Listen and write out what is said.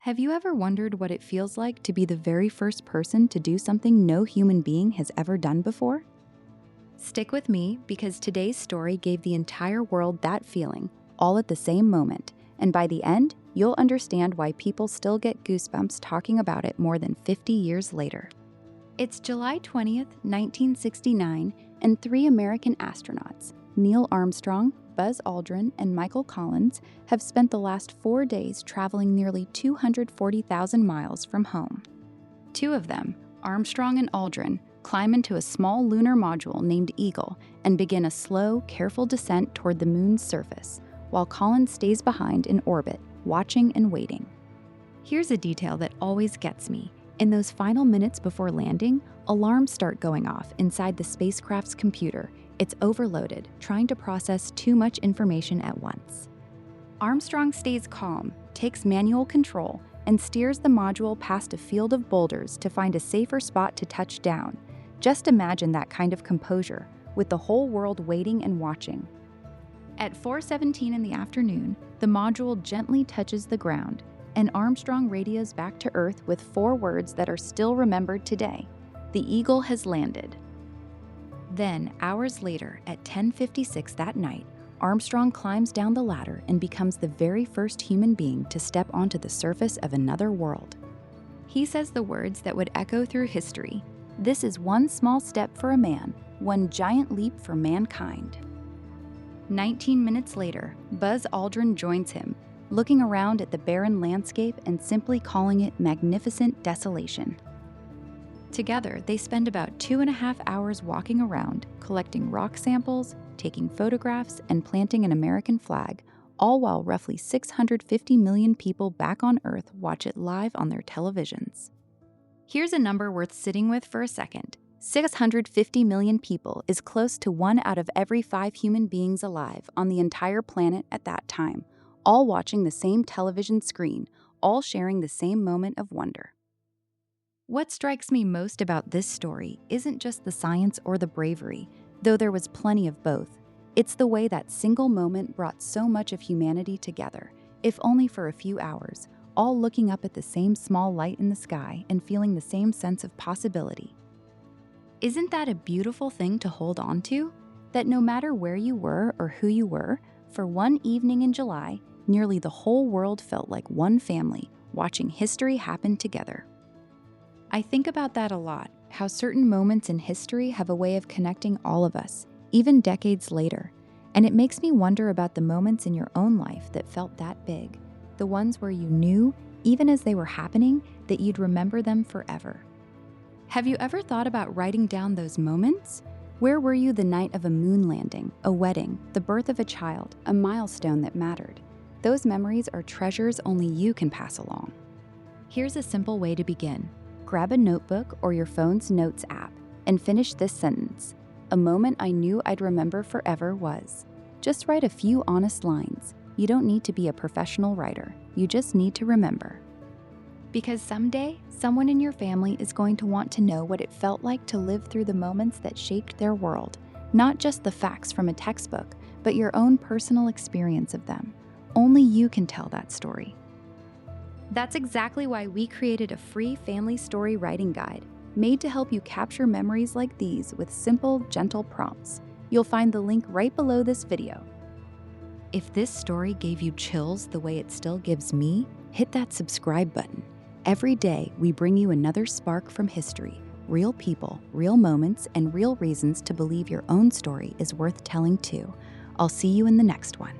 Have you ever wondered what it feels like to be the very first person to do something no human being has ever done before? Stick with me because today's story gave the entire world that feeling, all at the same moment, and by the end, you'll understand why people still get goosebumps talking about it more than 50 years later. It's July 20th, 1969, and three American astronauts, Neil Armstrong, Buzz Aldrin, and Michael Collins, have spent the last 4 days traveling nearly 240,000 miles from home. Two of them, Armstrong and Aldrin, climb into a small lunar module named Eagle and begin a slow, careful descent toward the moon's surface, while Collins stays behind in orbit, watching and waiting. Here's a detail that always gets me. In those final minutes before landing, alarms start going off inside the spacecraft's computer. It's overloaded, trying to process too much information at once. Armstrong stays calm, takes manual control, and steers the module past a field of boulders to find a safer spot to touch down. Just imagine that kind of composure, with the whole world waiting and watching. At 4:17 in the afternoon, the module gently touches the ground, and Armstrong radios back to Earth with 4 words that are still remembered today: "The Eagle has landed." Then, hours later, at 10:56 that night, Armstrong climbs down the ladder and becomes the very first human being to step onto the surface of another world. He says the words that would echo through history: "This is one small step for a man, one giant leap for mankind." 19 minutes later, Buzz Aldrin joins him, looking around at the barren landscape and simply calling it magnificent desolation. Together, they spend about 2.5 hours walking around, collecting rock samples, taking photographs, and planting an American flag, all while roughly 650 million people back on Earth watch it live on their televisions. Here's a number worth sitting with for a second. 650 million people is close to 1 out of every 5 human beings alive on the entire planet at that time, all watching the same television screen, all sharing the same moment of wonder. What strikes me most about this story isn't just the science or the bravery, though there was plenty of both. It's the way that single moment brought so much of humanity together, if only for a few hours, all looking up at the same small light in the sky and feeling the same sense of possibility. Isn't that a beautiful thing to hold on to? That no matter where you were or who you were, for one evening in July, nearly the whole world felt like one family, watching history happen together. I think about that a lot, how certain moments in history have a way of connecting all of us, even decades later. And it makes me wonder about the moments in your own life that felt that big, the ones where you knew, even as they were happening, that you'd remember them forever. Have you ever thought about writing down those moments? Where were you the night of a moon landing, a wedding, the birth of a child, a milestone that mattered? Those memories are treasures only you can pass along. Here's a simple way to begin. Grab a notebook or your phone's notes app and finish this sentence. A moment I knew I'd remember forever was. Just write a few honest lines. You don't need to be a professional writer. You just need to remember. Because someday, someone in your family is going to want to know what it felt like to live through the moments that shaped their world. Not just the facts from a textbook, but your own personal experience of them. Only you can tell that story. That's exactly why we created a free family story writing guide, made to help you capture memories like these with simple, gentle prompts. You'll find the link right below this video. If this story gave you chills the way it still gives me, hit that subscribe button. Every day, we bring you another spark from history, real people, real moments, and real reasons to believe your own story is worth telling too. I'll see you in the next one.